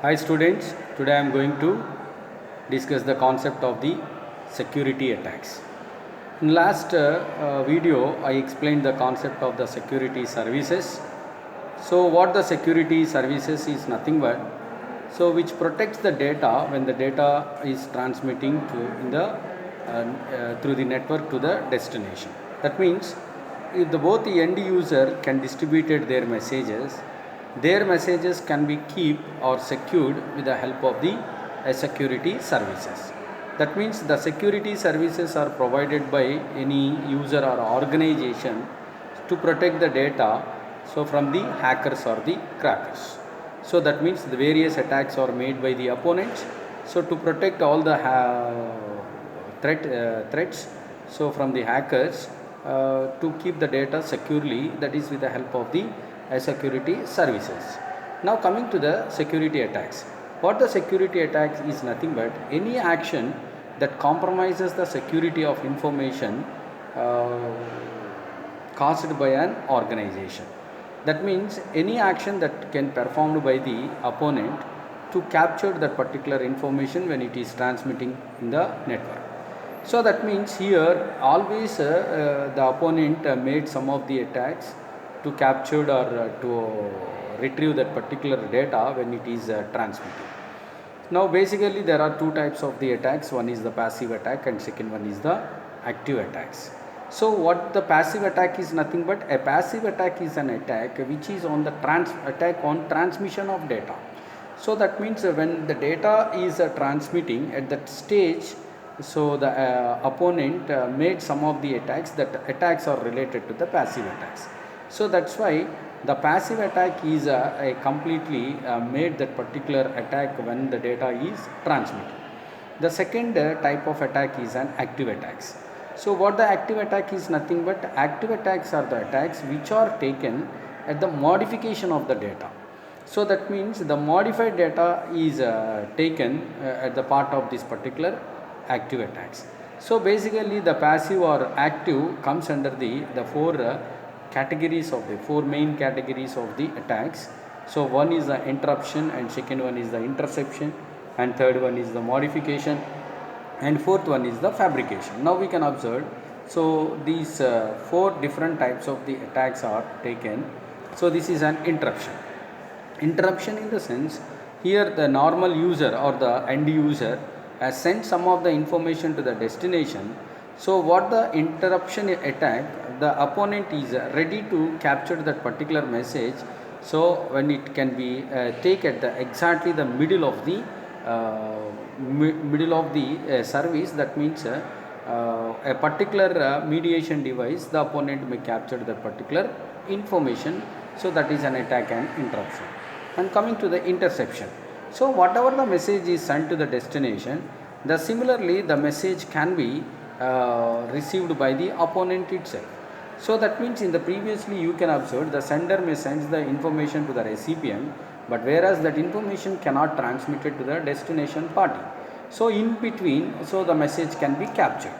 Hi students, today I am going to discuss the concept of the security attacks. In last video I explained the concept of the security services. So what the security services is nothing but which protects the data when the data is transmitting to in the through the network to the destination. That means if both the end user can distribute their messages can be kept or secured with the help of the security services. That means the security services are provided by any user or organization to protect the data from the hackers or the crackers. So that means the various attacks are made by the opponents. So to protect all the threats from the hackers to keep the data securely, that is with the help of the security services. Now coming to the security attacks. What the security attacks is nothing but any action that compromises the security of information caused by an organization. That means any action that can performed by the opponent to capture that particular information when it is transmitting in the network. So that means here always the opponent made some of the attacks to capture or to retrieve that particular data when it is transmitted. Now basically there are two types of the attacks. One is the passive attack and second one is the active attacks. So what the passive attack is nothing but a passive attack is an attack which is on the attack on transmission of data. So that means when the data is transmitting at that stage, so the opponent made some of the attacks. That attacks are related to the passive attacks. So that's why the passive attack is a completely made that particular attack when the data is transmitted. The second type of attack is an active attacks. So what the active attack is nothing but active attacks are the attacks which are taken at the modification of the data. So that means the modified data is taken at the part of this particular active attacks. So basically the passive or active comes under the four categories of the four main categories of the attacks. So one is the interruption and second one is the interception and third one is the modification and fourth one is the fabrication. Now we can observe, so these four different types of the attacks are taken. So this is an interruption. Interruption in the sense here the normal user or the end user has sent some of the information to the destination. So what the interruption attack, the opponent is ready to capture that particular message. So when it can be take at the exactly the middle of the service, that means a particular mediation device, the opponent may capture that particular information. So that is an attack and interruption. And coming to the interception. So whatever the message is sent to the destination, similarly the message can be received by the opponent itself. So that means in the previously you can observe the sender may send the information to the recipient, but whereas that information cannot transmitted to the destination party. So in between, so the message can be captured.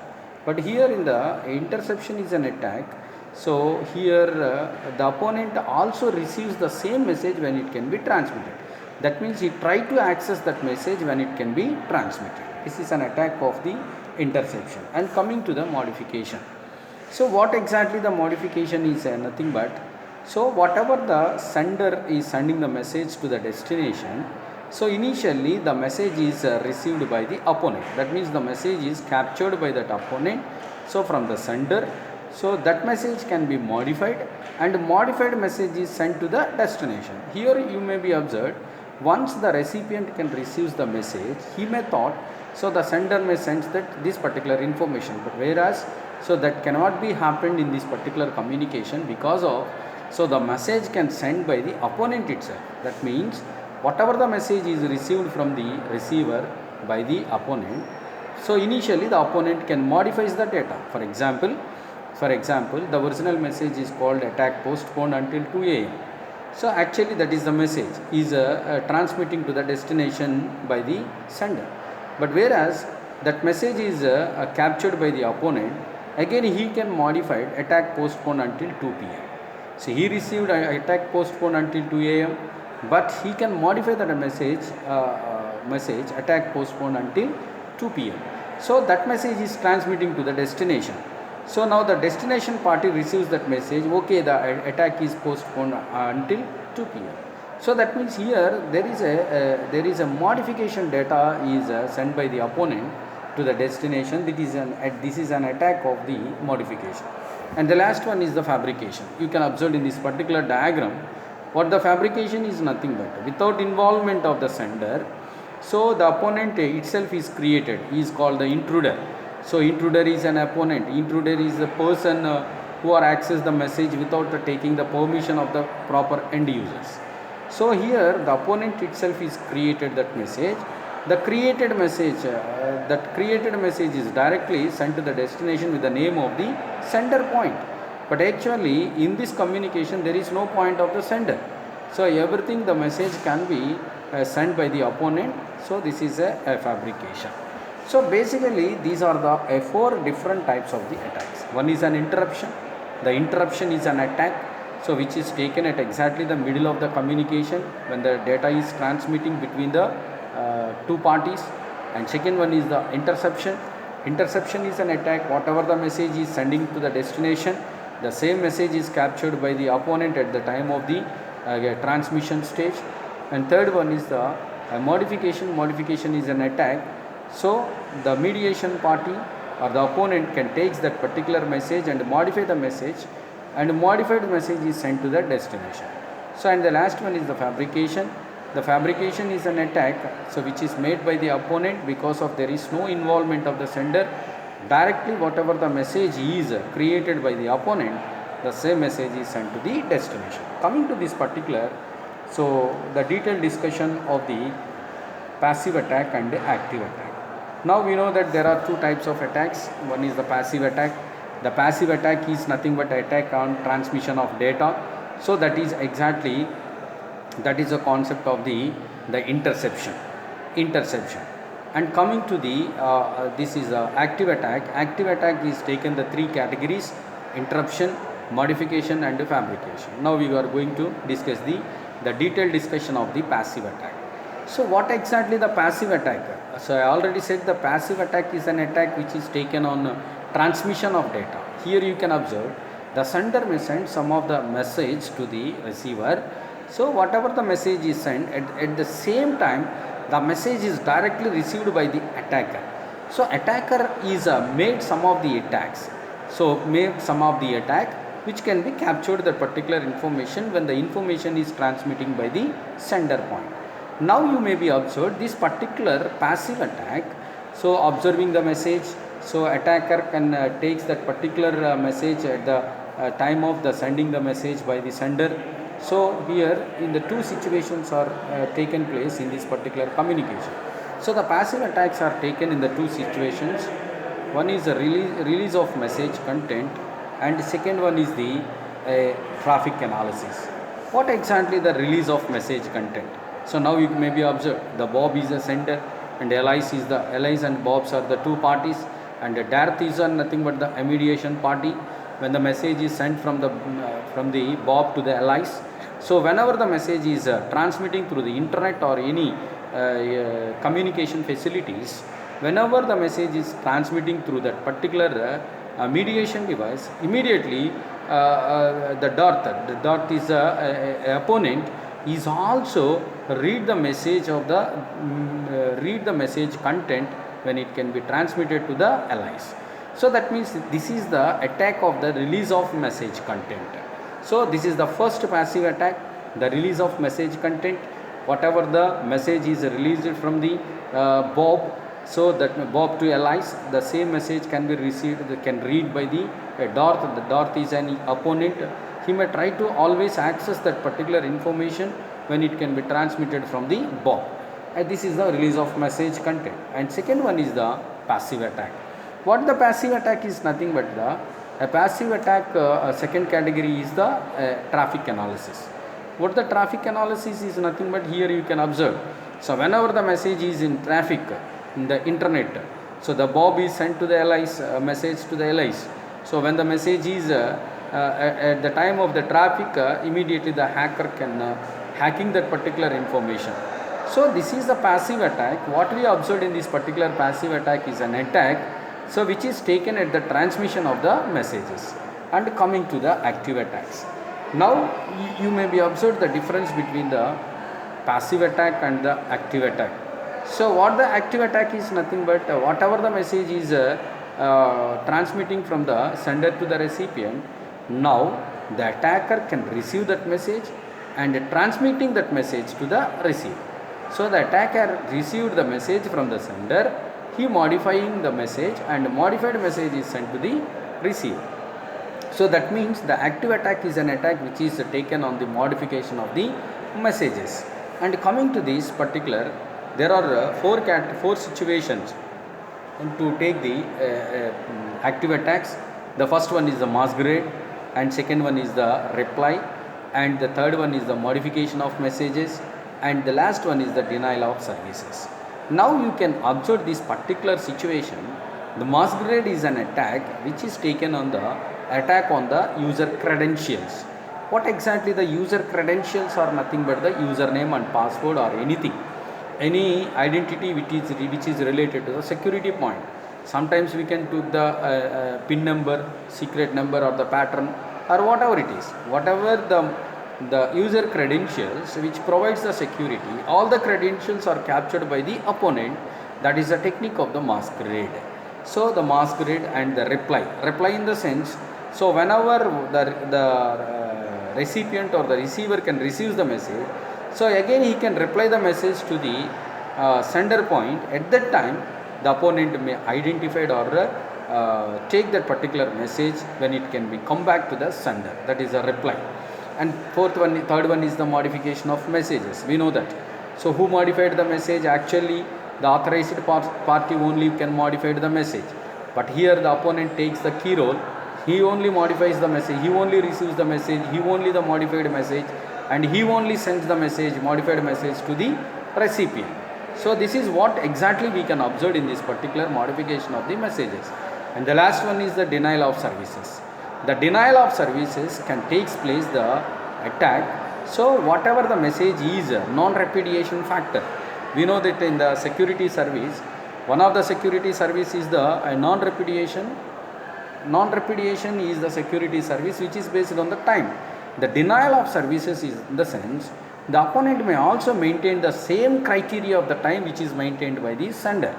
But here in the interception is an attack. So here the opponent also receives the same message when it can be transmitted. That means he tried to access that message when it can be transmitted. This is an attack of the interception. And coming to the modification. So what exactly the modification is nothing but, so whatever the sender is sending the message to the destination, so initially the message is received by the opponent. That means the message is captured by that opponent. So from the sender, so that message can be modified and modified message is sent to the destination. Here you may be observed, once the recipient can receive the message, he may thought, so the sender may send that this particular information, but whereas so that cannot be happened in this particular communication because of, so the message can send by the opponent itself. That means whatever the message is received from the receiver by the opponent, so initially the opponent can modify the data. For example, the original message is called attack postponed until 2 a.m. So actually that is the message is transmitting to the destination by the sender. But whereas that message is captured by the opponent, again he can modify attack postponed until 2 p.m. So he received attack postponed until 2 a.m. but he can modify that message attack postponed until 2 p.m. So that message is transmitting to the destination. So now the destination party receives that message, okay, the attack is postponed until 2 p.m. So that means here there is a modification data is sent by the opponent to the destination. This is an attack of the modification. And the last one is the fabrication. You can observe in this particular diagram what the fabrication is nothing but without involvement of the sender. So the opponent itself is created. He is called the intruder. So intruder is an opponent. Intruder is the person who are access the message without taking the permission of the proper end users. So here the opponent itself is created that message. The created message is directly sent to the destination with the name of the sender point. But actually in this communication there is no point of the sender. So everything the message can be sent by the opponent. So this is a fabrication. So basically these are the 4 different types of the attacks. One is an interruption. The interruption is an attack, so which is taken at exactly the middle of the communication when the data is transmitting between the 2 parties. And second one is the interception. Interception is an attack. Whatever the message is sending to the destination, the same message is captured by the opponent at the time of the transmission stage. And third one is the modification. Modification is an attack. So the mediation party or the opponent can take that particular message and modify the message, and modified message is sent to the destination. So and the last one is the fabrication. The fabrication is an attack, so which is made by the opponent because of there is no involvement of the sender. Directly whatever the message is created by the opponent, the same message is sent to the destination. Coming to this particular, so the detailed discussion of the passive attack and the active attack. Now we know that there are 2 types of attacks. One is the passive attack. The passive attack is nothing but attack on transmission of data. So that is exactly, that is the concept of the interception. And coming to the this is the active attack. Active attack is taken the 3 categories: interruption, modification and fabrication. Now we are going to discuss the detailed discussion of the passive attack. So what exactly the passive attack? So I already said the passive attack is an attack which is taken on transmission of data. Here you can observe the sender may send some of the message to the receiver. So whatever the message is sent, at the same time the message is directly received by the attacker. So attacker is made some of the attacks. So made some of the attack which can be captured the particular information when the information is transmitting by the sender point. Now you may be observed this particular passive attack. So observing the message, so attacker can takes that particular message at the time of the sending the message by the sender. So here in the 2 situations are taken place in this particular communication. So the passive attacks are taken in the 2 situations. One is the release of message content, and second one is the traffic analysis. What exactly the release of message content? So now you may be observed the Bob is the sender and Alice and Bobs are the 2 parties, and Darth is nothing but the mediation party when the message is sent from the Bob to the Alice. So whenever the message is transmitting through the internet or any communication facilities, whenever the message is transmitting through that particular mediation device, immediately the Darth is a opponent is also read the message of the read the message content when it can be transmitted to the allies. So that means this is the attack of the release of message content. So this is the first passive attack, the release of message content. Whatever the message is released from the Bob, so that Bob to allies, the same message can be received, can read by the Darth. The Darth is an opponent. He may try to always access that particular information when it can be transmitted from the Bob. And this is the release of message content. And second one is the passive attack. What the passive attack is nothing but a passive attack, second category is the traffic analysis. What the traffic analysis is nothing but here you can observe. So whenever the message is in traffic, in the internet, so the Bob is sent to the allies, message to the allies. So when the message is at the time of the traffic, immediately the hacker can hacking that particular information. So this is the passive attack. What we observed in this particular passive attack is an attack, so which is taken at the transmission of the messages. And coming to the active attacks. Now you may be observed the difference between the passive attack and the active attack. So what the active attack is nothing but whatever the message is transmitting from the sender to the recipient, now the attacker can receive that message and transmitting that message to the receiver. So the attacker received the message from the sender, he modifying the message, and modified message is sent to the receiver. So that means the active attack is an attack which is taken on the modification of the messages. And coming to this particular, there are four situations to take the active attacks. The first one is the masquerade, and second one is the reply, and the third one is the modification of messages, and the last one is the denial of services. Now you can observe this particular situation. The masquerade is an attack which is taken on the attack on the user credentials. What exactly the user credentials are? Nothing but the username and password or anything, any identity which is related to the security point. Sometimes we can take the PIN number, secret number, or the pattern, or whatever it is, whatever the user credentials which provides the security, all the credentials are captured by the opponent. That is the technique of the masquerade. So the masquerade and the reply in the sense, so whenever the recipient or the receiver can receive the message, so again he can reply the message to the sender point. At that time the opponent may identify or take that particular message when it can be come back to the sender. That is a reply. And third one is the modification of messages. We know that. So who modified the message? Actually the authorized party only can modify the message, but here the opponent takes the key role. He only modifies the message, he only receives the message, he only the modified message, and he only sends the message, modified message, to the recipient. So this is what exactly we can observe in this particular modification of the messages. And the last one is the denial of services. The denial of services can take place the attack. So whatever the message is non-repudiation factor. We know that in the security service, one of the security service is the non-repudiation. Non-repudiation is the security service which is based on the time. The denial of services is in the sense the opponent may also maintain the same criteria of the time which is maintained by the sender.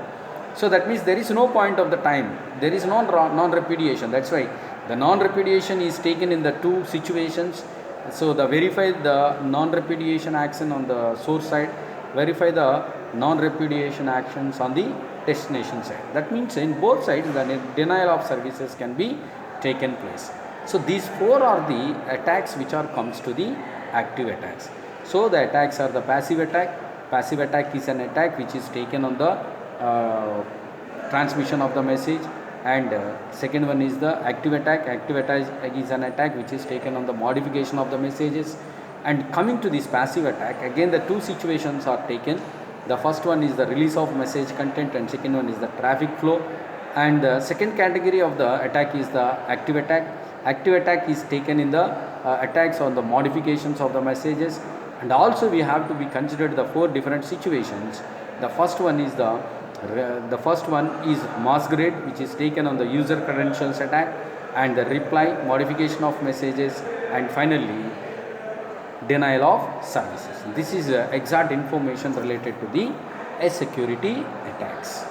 So that means there is no point of the time, there is no non-repudiation. That's why the non-repudiation is taken in the two situations. So the verify the non-repudiation action on the source side, verify the non-repudiation actions on the destination side. That means in both sides the denial of services can be taken place. So these four are the attacks which are comes to the active attacks. So the attacks are the passive attack. Passive attack is an attack which is taken on the transmission of the message, and second one is the active attack. Active attack is an attack which is taken on the modification of the messages. And coming to this passive attack, again the two situations are taken. The first one is the release of message content, and second one is the traffic flow. And the second category of the attack is the active attack. Active attack is taken in the attacks on the modifications of the messages. And also we have to be considered the four different situations. The first one is masquerade, which is taken on the user credentials attack, and the reply, modification of messages, and finally denial of services. This is exact information related to the security attacks.